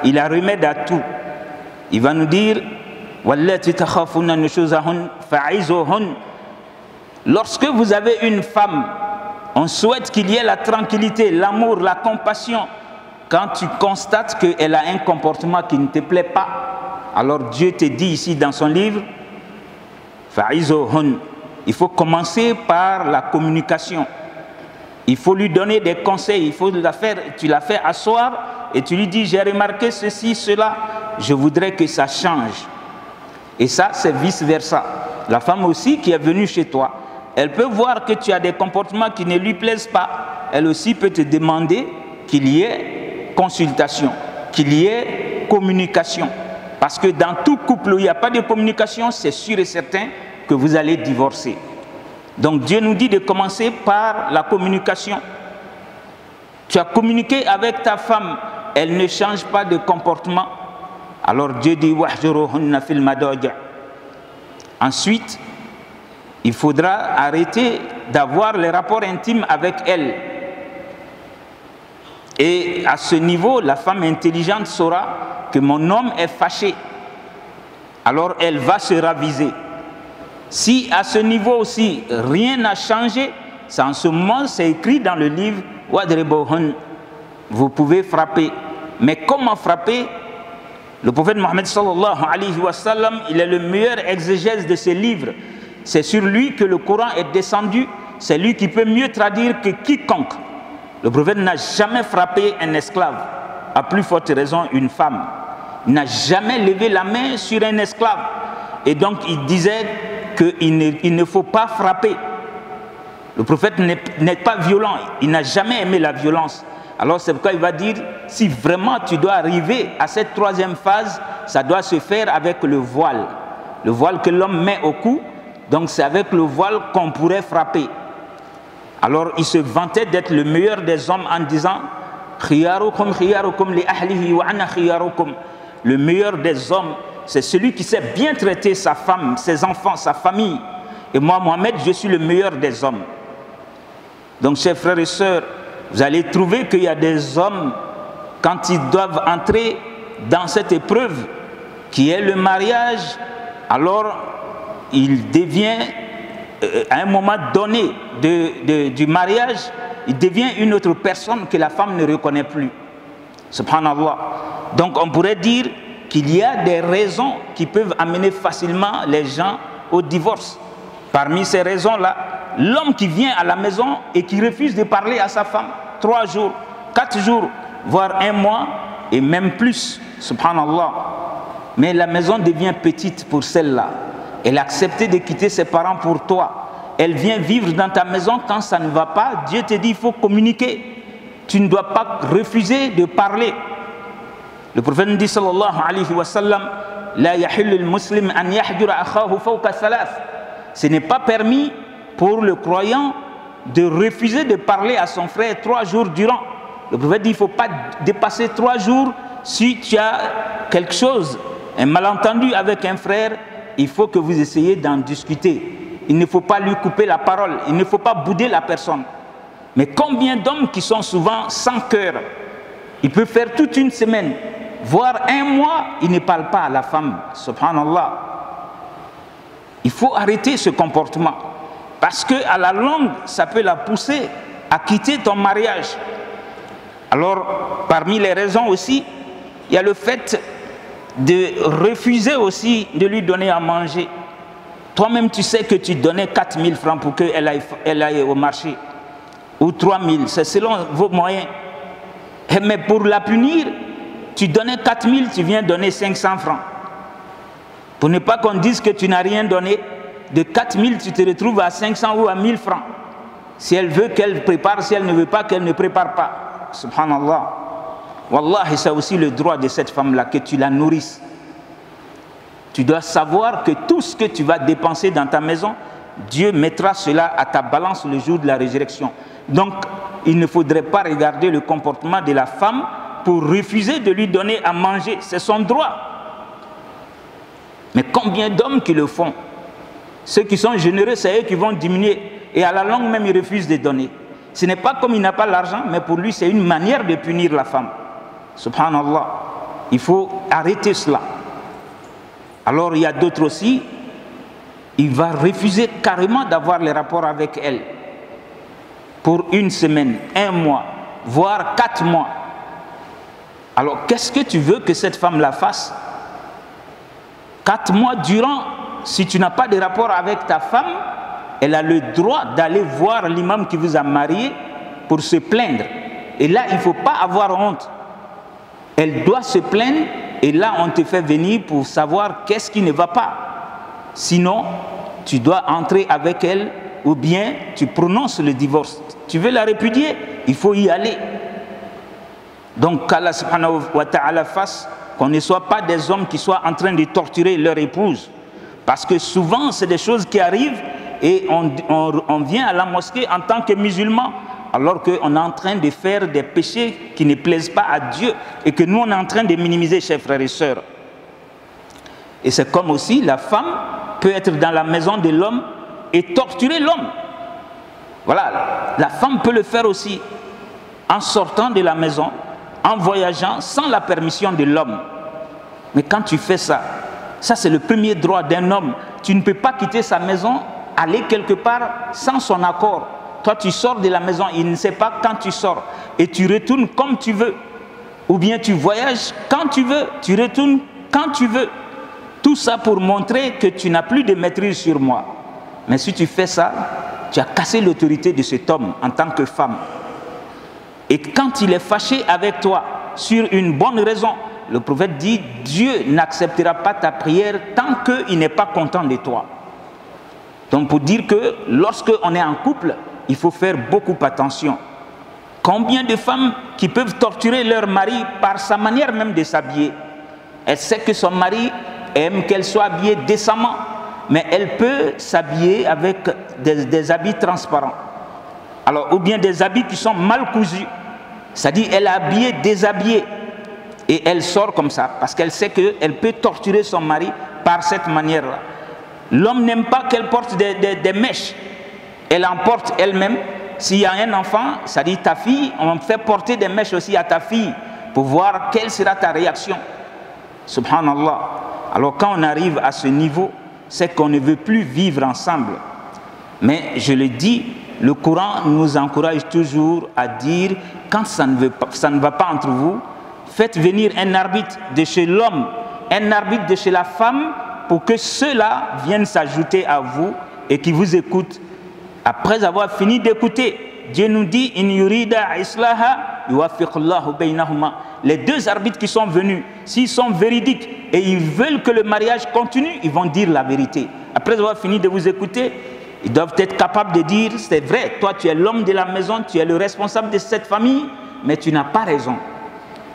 il a remède à tout. Il va nous dire wallati takhafuna nushuzahun fa'izuhun. Lorsque vous avez une femme, on souhaite qu'il y ait la tranquillité, l'amour, la compassion. Quand tu constates qu'elle a un comportement qui ne te plaît pas, alors Dieu te dit ici dans son livre fa'izuhun. Il faut commencer par la communication. Il faut lui donner des conseils, tu la fais asseoir et tu lui dis j'ai remarqué ceci, cela, je voudrais que ça change. Et ça, c'est vice-versa. La femme aussi qui est venue chez toi, elle peut voir que tu as des comportements qui ne lui plaisent pas. Elle aussi peut te demander qu'il y ait consultation, qu'il y ait communication. Parce que dans tout couple où il n'y a pas de communication, c'est sûr et certain que vous allez divorcer. Donc Dieu nous dit de commencer par la communication. Tu as communiqué avec ta femme, elle ne change pas de comportement. Alors Dieu dit wahjuruhunna fil madaji'. Ensuite, il faudra arrêter d'avoir les rapports intimes avec elle. Et à ce niveau, la femme intelligente saura que mon homme est fâché. Alors elle va se raviser. Si à ce niveau aussi rien n'a changé, c'est en ce moment, c'est écrit dans le livre Wadribuhun, vous pouvez frapper. Mais comment frapper? Le prophète Mohammed sallallahu alayhi wa sallam, il est le meilleur exégèse de ce livre. C'est sur lui que le Coran est descendu. C'est lui qui peut mieux traduire que quiconque. Le prophète n'a jamais frappé un esclave, à plus forte raison une femme. Il n'a jamais levé la main sur un esclave. Et donc il disait qu'il ne faut pas frapper. Le prophète n'est pas violent, il n'a jamais aimé la violence. Alors c'est pourquoi il va dire, si vraiment tu dois arriver à cette troisième phase, ça doit se faire avec le voile. Le voile que l'homme met au cou, donc c'est avec le voile qu'on pourrait frapper. Alors il se vantait d'être le meilleur des hommes en disant khiyarukum khiyarukum li ahlihi wa ana khiyarukum. Le meilleur des hommes, c'est celui qui sait bien traiter sa femme, ses enfants, sa famille. Et moi, Mohamed, je suis le meilleur des hommes. Donc, chers frères et sœurs, vous allez trouver qu'il y a des hommes, quand ils doivent entrer dans cette épreuve, qui est le mariage, alors il devient, à un moment donné du mariage, il devient une autre personne que la femme ne reconnaît plus. Subhanallah. Donc, on pourrait dire qu'il y a des raisons qui peuvent amener facilement les gens au divorce. Parmi ces raisons-là, l'homme qui vient à la maison et qui refuse de parler à sa femme 3 jours, 4 jours, voire 1 mois et même plus, subhanallah. Mais la maison devient petite pour celle-là. Elle a accepté de quitter ses parents pour toi. Elle vient vivre dans ta maison quand ça ne va pas. Dieu te dit il faut communiquer. Tu ne dois pas refuser de parler. Le prophète dit sallallahu alayhi wa sallam, la yahillu al-muslim an yahjura akhahu fawqa thalath. Ce n'est pas permis pour le croyant de refuser de parler à son frère 3 jours durant. Le prophète dit il ne faut pas dépasser 3 jours. Si tu as quelque chose, un malentendu avec un frère, il faut que vous essayiez d'en discuter. Il ne faut pas lui couper la parole, il ne faut pas bouder la personne. Mais combien d'hommes qui sont souvent sans cœur, il peut faire toute une semaine, voire 1 mois, il ne parle pas à la femme, subhanallah. Il faut arrêter ce comportement, parce qu'à la longue, ça peut la pousser à quitter ton mariage. Alors, parmi les raisons aussi, il y a le fait de refuser aussi de lui donner à manger. Toi-même, tu sais que tu donnais 4 000 francs pour qu'elle aille au marché, ou 3 000, c'est selon vos moyens. Mais pour la punir, tu donnais 4 000, tu viens donner 500 francs. Pour ne pas qu'on dise que tu n'as rien donné, de 4 000, tu te retrouves à 500 ou à 1 000 francs. Si elle veut qu'elle prépare, si elle ne veut pas, qu'elle ne prépare pas. Subhanallah. Wallahi, c'est aussi le droit de cette femme-là, que tu la nourrisses. Tu dois savoir que tout ce que tu vas dépenser dans ta maison, Dieu mettra cela à ta balance le jour de la résurrection. Donc, il ne faudrait pas regarder le comportement de la femme pour refuser de lui donner à manger. C'est son droit. Mais combien d'hommes qui le font? Ceux qui sont généreux, c'est eux qui vont diminuer. Et à la longue même, ils refusent de donner. Ce n'est pas comme il n'a pas l'argent, mais pour lui, c'est une manière de punir la femme. Subhanallah. Il faut arrêter cela. Alors il y a d'autres aussi, il va refuser carrément d'avoir les rapports avec elle pour 1 semaine, 1 mois, voire 4 mois. Alors qu'est-ce que tu veux que cette femme la fasse? 4 mois durant, si tu n'as pas de rapport avec ta femme, elle a le droit d'aller voir l'imam qui vous a marié pour se plaindre. Et là, il ne faut pas avoir honte. Elle doit se plaindre et là, on te fait venir pour savoir qu'est-ce qui ne va pas. Sinon, tu dois entrer avec elle ou bien tu prononces le divorce. Tu veux la répudier, il faut y aller. Donc, qu'Allah subhanahu wa ta'ala fasse qu'on ne soit pas des hommes qui soient en train de torturer leur épouse. Parce que souvent, c'est des choses qui arrivent et on vient à la mosquée en tant que musulman, alors qu'on est en train de faire des péchés qui ne plaisent pas à Dieu et que nous, on est en train de minimiser, chers frères et sœurs. Et c'est comme aussi la femme peut être dans la maison de l'homme et torturer l'homme. Voilà, la femme peut le faire aussi en sortant de la maison, en voyageant sans la permission de l'homme. Mais quand tu fais ça, ça c'est le premier droit d'un homme. Tu ne peux pas quitter sa maison, aller quelque part sans son accord. Toi tu sors de la maison, il ne sait pas quand tu sors et tu retournes comme tu veux. Ou bien tu voyages quand tu veux, tu retournes quand tu veux. Tout ça pour montrer que tu n'as plus de maîtrise sur moi. Mais si tu fais ça, tu as cassé l'autorité de cet homme en tant que femme. Et quand il est fâché avec toi sur une bonne raison, le prophète dit, Dieu n'acceptera pas ta prière tant qu'il n'est pas content de toi. Donc pour dire que lorsqu'on est en couple, il faut faire beaucoup attention. Combien de femmes qui peuvent torturer leur mari par sa manière même de s'habiller? Elle sait que son mari aime qu'elle soit habillée décemment, mais elle peut s'habiller avec des habits transparents. Alors, ou bien des habits qui sont mal cousus. C'est-à-dire elle est habillée, déshabillée. Et elle sort comme ça, parce qu'elle sait qu'elle peut torturer son mari par cette manière-là. L'homme n'aime pas qu'elle porte des mèches. Elle en porte elle-même. S'il y a un enfant, ça dit ta fille, on fait porter des mèches aussi à ta fille pour voir quelle sera ta réaction. Subhanallah. Alors quand on arrive à ce niveau, c'est qu'on ne veut plus vivre ensemble. Mais je le dis, le Coran nous encourage toujours à dire, quand ça ne va pas entre vous, faites venir un arbitre de chez l'homme, un arbitre de chez la femme, pour que ceux-là viennent s'ajouter à vous et qui vous écoutent. Après avoir fini d'écouter, Dieu nous dit, in yurida islaha yuwaffiqullahu baynahuma. Les deux arbitres qui sont venus, s'ils sont véridiques et ils veulent que le mariage continue, ils vont dire la vérité. Après avoir fini de vous écouter, ils doivent être capables de dire, c'est vrai, toi tu es l'homme de la maison, tu es le responsable de cette famille, mais tu n'as pas raison.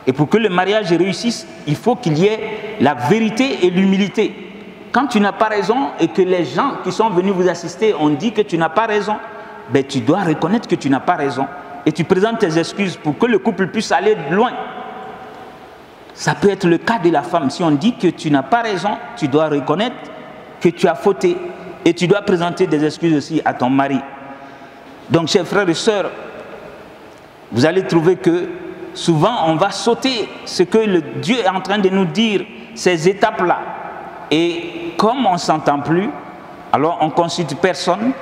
Et pour que le mariage réussisse, il faut qu'il y ait la vérité et l'humilité. Quand tu n'as pas raison et que les gens qui sont venus vous assister ont dit que tu n'as pas raison, ben tu dois reconnaître que tu n'as pas raison. Et tu présentes tes excuses pour que le couple puisse aller loin. Ça peut être le cas de la femme. Si on dit que tu n'as pas raison, tu dois reconnaître que tu as fauté. Et tu dois présenter des excuses aussi à ton mari. Donc, chers frères et sœurs, vous allez trouver que souvent on va sauter ce que Dieu est en train de nous dire, ces étapes-là. Et comme on ne s'entend plus, alors on ne consulte personne,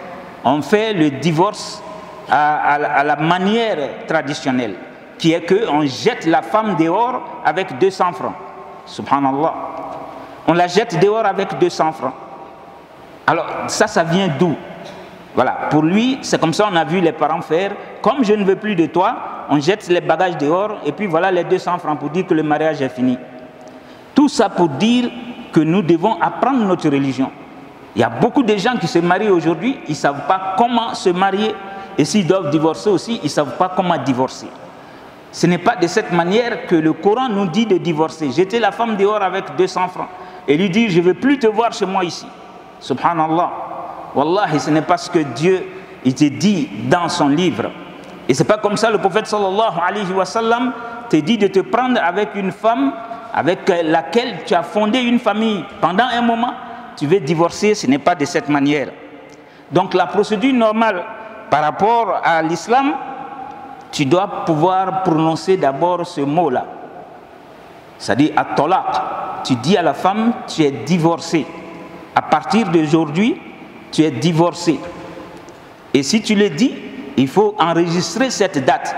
on fait le divorce à la manière traditionnelle, qui est qu'on jette la femme dehors avec 200 francs. Subhanallah. On la jette dehors avec 200 francs. Alors ça vient d'où? Voilà, pour lui, c'est comme ça on a vu les parents faire. Comme je ne veux plus de toi, on jette les bagages dehors et puis voilà les 200 francs pour dire que le mariage est fini. Tout ça pour dire que nous devons apprendre notre religion. Il y a beaucoup de gens qui se marient aujourd'hui, ils ne savent pas comment se marier. Et s'ils doivent divorcer aussi, ils ne savent pas comment divorcer. Ce n'est pas de cette manière que le Coran nous dit de divorcer. Jeter la femme dehors avec 200 francs et lui dire, je ne veux plus te voir chez moi ici. Subhanallah. Wallahi, ce n'est pas ce que Dieu il te dit dans son livre. Et ce n'est pas comme ça le prophète sallallahu alayhi wa sallam te dit de te prendre avec une femme avec laquelle tu as fondé une famille pendant un moment. Tu veux divorcer, ce n'est pas de cette manière. Donc la procédure normale par rapport à l'islam, tu dois pouvoir prononcer d'abord ce mot-là. c'est-à-dire à talaq. Tu dis à la femme, tu es divorcée. À partir d'aujourd'hui, tu es divorcée. Et si tu le dis, il faut enregistrer cette date.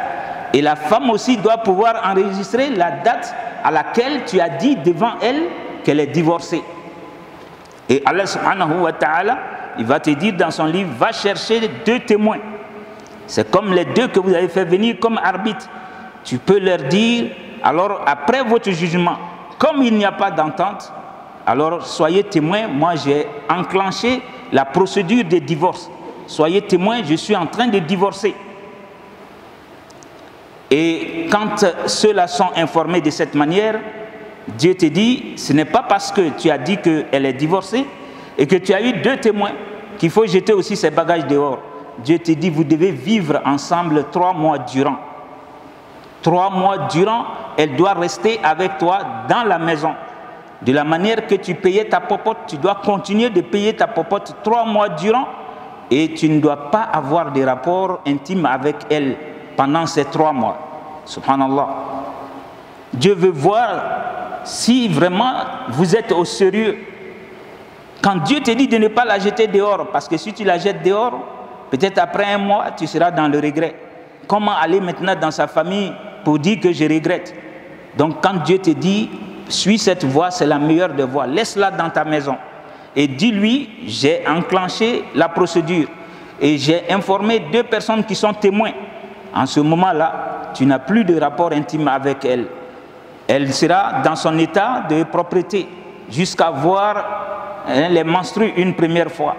Et la femme aussi doit pouvoir enregistrer la date à laquelle tu as dit devant elle qu'elle est divorcée. Et Allah subhanahu wa ta'ala, il va te dire dans son livre, va chercher 2 témoins. C'est comme les 2 que vous avez fait venir comme arbitre. Tu peux leur dire, alors après votre jugement, comme il n'y a pas d'entente, alors soyez témoins, moi j'ai enclenché la procédure de divorce. Soyez témoins, je suis en train de divorcer. Et quand ceux-là sont informés de cette manière, Dieu te dit, ce n'est pas parce que tu as dit qu'elle est divorcée et que tu as eu 2 témoins qu'il faut jeter aussi ses bagages dehors. Dieu te dit, vous devez vivre ensemble 3 mois durant. 3 mois durant, elle doit rester avec toi dans la maison. De la manière que tu payais ta popote, tu dois continuer de payer ta popote 3 mois durant et tu ne dois pas avoir de rapports intimes avec elle pendant ces 3 mois. Subhanallah. Dieu veut voir si vraiment vous êtes au sérieux. Quand Dieu te dit de ne pas la jeter dehors, parce que si tu la jettes dehors, peut-être après 1 mois, tu seras dans le regret. Comment aller maintenant dans sa famille pour dire que je regrette? Donc quand Dieu te dit, suis cette voie, c'est la meilleure des voies, laisse-la dans ta maison. Et dis-lui, j'ai enclenché la procédure et j'ai informé 2 personnes qui sont témoins. En ce moment-là, tu n'as plus de rapport intime avec elle. Elle sera dans son état de propriété jusqu'à voir les menstrues une première fois.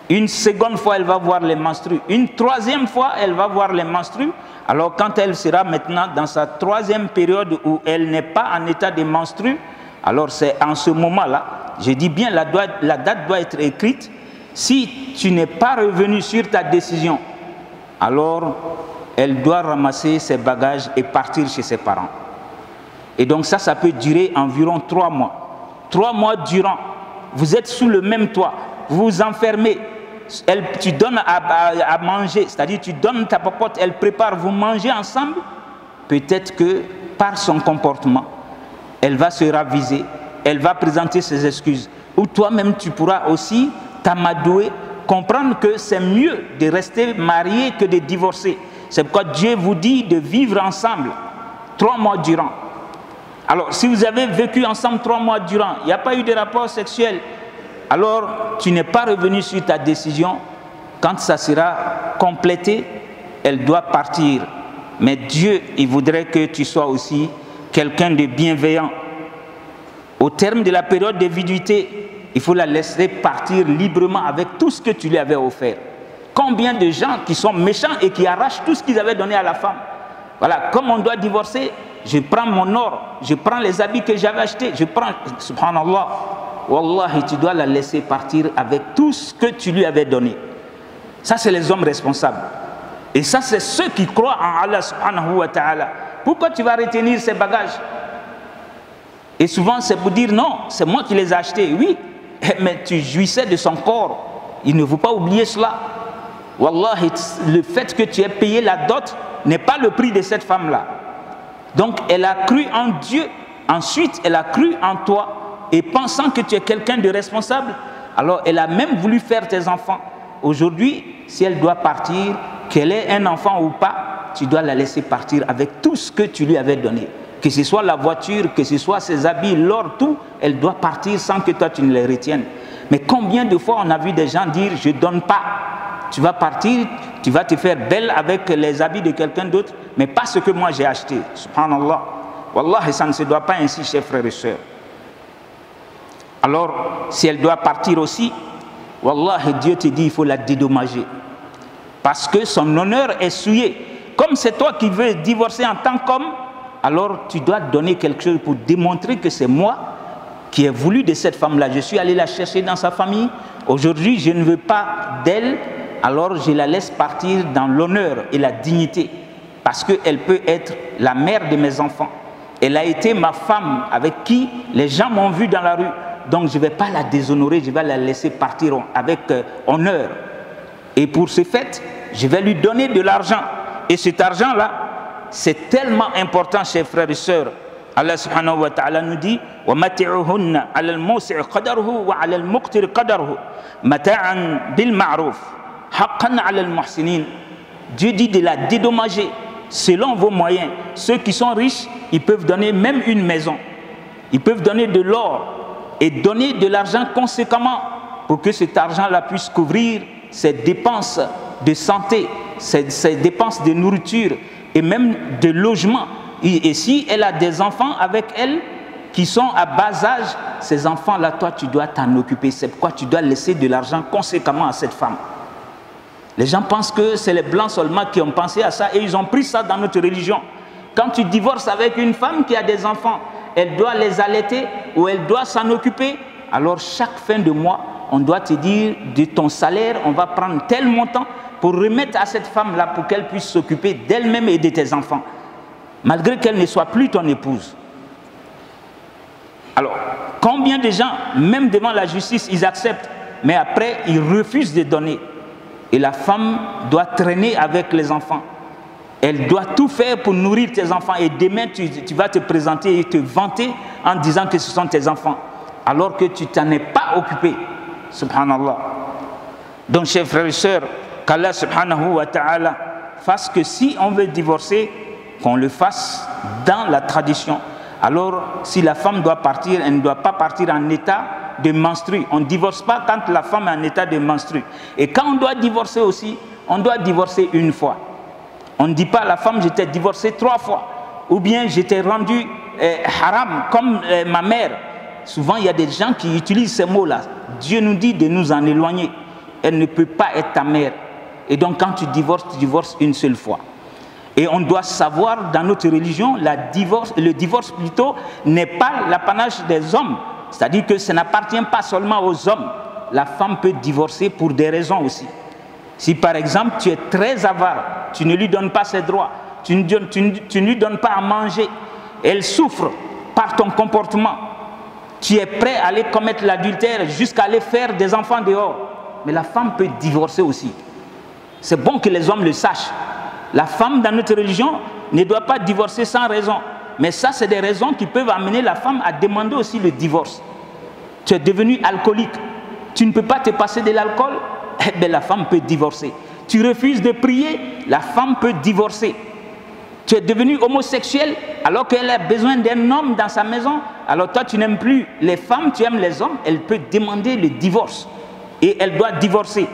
Une seconde fois, elle va voir les menstrues. Une 3e fois, elle va voir les menstrues. Alors quand elle sera maintenant dans sa 3e période où elle n'est pas en état de menstrues, alors c'est en ce moment-là, je dis bien, la date doit être écrite. Si tu n'es pas revenu sur ta décision, alors elle doit ramasser ses bagages et partir chez ses parents. Et donc ça peut durer environ 3 mois. 3 mois durant, vous êtes sous le même toit, vous vous enfermez, tu donnes à manger, c'est-à-dire tu donnes ta popote, elle prépare, vous mangez ensemble. Peut-être que par son comportement, elle va se raviser, elle va présenter ses excuses. Ou toi-même, tu pourras aussi t'amadouer, comprendre que c'est mieux de rester marié que de divorcer. C'est pourquoi Dieu vous dit de vivre ensemble 3 mois durant. Alors, si vous avez vécu ensemble 3 mois durant, il n'y a pas eu de rapport sexuel, alors tu n'es pas revenu sur ta décision. Quand ça sera complété, elle doit partir. Mais Dieu, il voudrait que tu sois aussi quelqu'un de bienveillant. Au terme de la période de viduité, il faut la laisser partir librement avec tout ce que tu lui avais offert. Combien de gens qui sont méchants et qui arrachent tout ce qu'ils avaient donné à la femme. Voilà, comme on doit divorcer, je prends mon or, je prends les habits que j'avais achetés, je prends, subhanallah, wallahi, tu dois la laisser partir avec tout ce que tu lui avais donné. Ça, c'est les hommes responsables. Et ça, c'est ceux qui croient en Allah subhanahu wa ta'ala. Pourquoi tu vas retenir ces bagages? Et souvent, c'est pour dire non, c'est moi qui les ai achetés. Oui, mais tu jouissais de son corps. Il ne faut pas oublier cela. Wallahi, le fait que tu aies payé la dot n'est pas le prix de cette femme-là. Donc, elle a cru en Dieu. Ensuite, elle a cru en toi. Et pensant que tu es quelqu'un de responsable, alors elle a même voulu faire tes enfants. Aujourd'hui, si elle doit partir, qu'elle ait un enfant ou pas, tu dois la laisser partir avec tout ce que tu lui avais donné. Que ce soit la voiture, que ce soit ses habits, l'or, tout, elle doit partir sans que toi tu ne les retiennes. Mais combien de fois on a vu des gens dire « je ne donne pas ». Tu vas partir, tu vas te faire belle avec les habits de quelqu'un d'autre, mais pas ce que moi j'ai acheté. Subhanallah. Wallah, ça ne se doit pas ainsi, chers frères et sœurs. Alors, si elle doit partir aussi, wallah, Dieu te dit il faut la dédommager. Parce que son honneur est souillé. Comme c'est toi qui veux divorcer en tant qu'homme, alors tu dois donner quelque chose pour démontrer que c'est moi qui ai voulu de cette femme-là. Je suis allé la chercher dans sa famille. Aujourd'hui, je ne veux pas d'elle. Alors je la laisse partir dans l'honneur et la dignité, parce qu'elle peut être la mère de mes enfants. Elle a été ma femme avec qui les gens m'ont vu dans la rue. Donc je ne vais pas la déshonorer, je vais la laisser partir avec honneur. Et pour ce fait, je vais lui donner de l'argent. Et cet argent-là, c'est tellement important, chers frères et sœurs. Allah subhanahu wa ta'ala nous dit وَمَتِعُهُنَّ عَلَى الْمُوسِعِ قَدَرُهُ وَعَلَى الْمُقْتِرِ قَدَرُهُ مَتَاعًا بِالْمَعْرُوفِ حَقًّا عَلَى الْمُحْسِنِينَ. Dieu dit de la dédommager selon vos moyens. Ceux qui sont riches, ils peuvent donner même une maison. Ils peuvent donner de l'or et donner de l'argent conséquemment pour que cet argent-là puisse couvrir ses dépenses de santé, ses dépenses de nourriture et même de logement. Et si elle a des enfants avec elle qui sont à bas âge, ces enfants-là, toi, tu dois t'en occuper. C'est pourquoi tu dois laisser de l'argent conséquemment à cette femme. Les gens pensent que c'est les Blancs seulement qui ont pensé à ça et ils ont pris ça dans notre religion. Quand tu divorces avec une femme qui a des enfants, elle doit les allaiter ou elle doit s'en occuper, alors chaque fin de mois, on doit te dire de ton salaire, on va prendre tel montant pour remettre à cette femme-là pour qu'elle puisse s'occuper d'elle-même et de tes enfants, malgré qu'elle ne soit plus ton épouse. Alors, combien de gens, même devant la justice, ils acceptent, mais après, ils refusent de donner. Et la femme doit traîner avec les enfants. Elle doit tout faire pour nourrir tes enfants. Et demain, tu vas te présenter et te vanter en disant que ce sont tes enfants, alors que tu t'en es pas occupé. Subhanallah. Donc, chers frères et sœurs, qu'Allah subhanahu wa ta'ala fasse que si on veut divorcer, qu'on le fasse dans la tradition. Alors, si la femme doit partir, elle ne doit pas partir en état de menstru. On ne divorce pas quand la femme est en état de menstru. Et quand on doit divorcer aussi, on doit divorcer une fois. On ne dit pas à la femme, je t'ai divorcé 3 fois. Ou bien, je t'ai rendu haram comme ma mère. Souvent, il y a des gens qui utilisent ces mots-là. Dieu nous dit de nous en éloigner. Elle ne peut pas être ta mère. Et donc, quand tu divorces une seule fois. Et on doit savoir, dans notre religion, le divorce plutôt n'est pas l'apanage des hommes. C'est-à-dire que ça n'appartient pas seulement aux hommes. La femme peut divorcer pour des raisons aussi. Si par exemple, tu es très avare, tu ne lui donnes pas ses droits, tu ne lui donnes pas à manger, elle souffre par ton comportement, tu es prêt à aller commettre l'adultère jusqu'à aller faire des enfants dehors. Mais la femme peut divorcer aussi. C'est bon que les hommes le sachent. La femme dans notre religion ne doit pas divorcer sans raison. Mais ça, c'est des raisons qui peuvent amener la femme à demander aussi le divorce. Tu es devenu alcoolique, tu ne peux pas te passer de l'alcool, eh bien la femme peut divorcer. Tu refuses de prier, la femme peut divorcer. Tu es devenu homosexuel alors qu'elle a besoin d'un homme dans sa maison. Alors toi, tu n'aimes plus les femmes, tu aimes les hommes, elle peut demander le divorce. Et elle doit divorcer.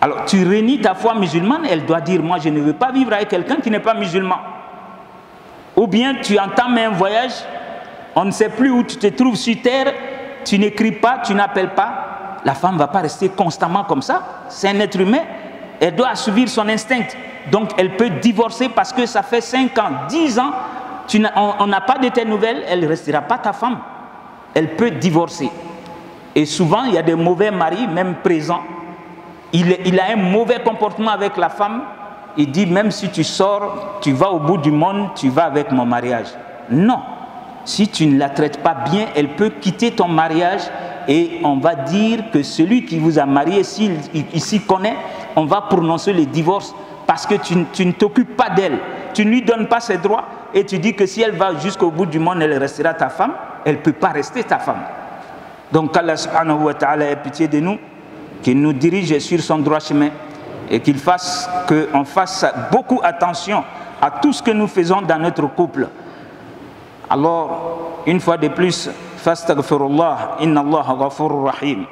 Alors tu renies ta foi musulmane, elle doit dire, moi je ne veux pas vivre avec quelqu'un qui n'est pas musulman. Ou bien tu entames un voyage, on ne sait plus où tu te trouves sur terre, tu n'écris pas, tu n'appelles pas. La femme ne va pas rester constamment comme ça. C'est un être humain, elle doit assouvir son instinct. Donc elle peut divorcer parce que ça fait 5 ans, 10 ans, on n'a pas de tes nouvelles, elle ne restera pas ta femme. Elle peut divorcer. Et souvent, il y a des mauvais maris, même présents. Il a un mauvais comportement avec la femme. Il dit, même si tu sors, tu vas au bout du monde, tu vas avec mon mariage. Non. Si tu ne la traites pas bien, elle peut quitter ton mariage et on va dire que celui qui vous a marié, s'il s'y connaît, on va prononcer le divorce parce que tu ne t'occupes pas d'elle. Tu ne lui donnes pas ses droits et tu dis que si elle va jusqu'au bout du monde, elle restera ta femme. Elle ne peut pas rester ta femme. Donc Allah subhanahu wa ta'ala ait pitié de nous, qu'il nous dirige sur son droit chemin et qu'on fasse beaucoup attention à tout ce que nous faisons dans notre couple. Alors, une fois de plus, fastaghfirullah, inna Allah ghafurur rahim.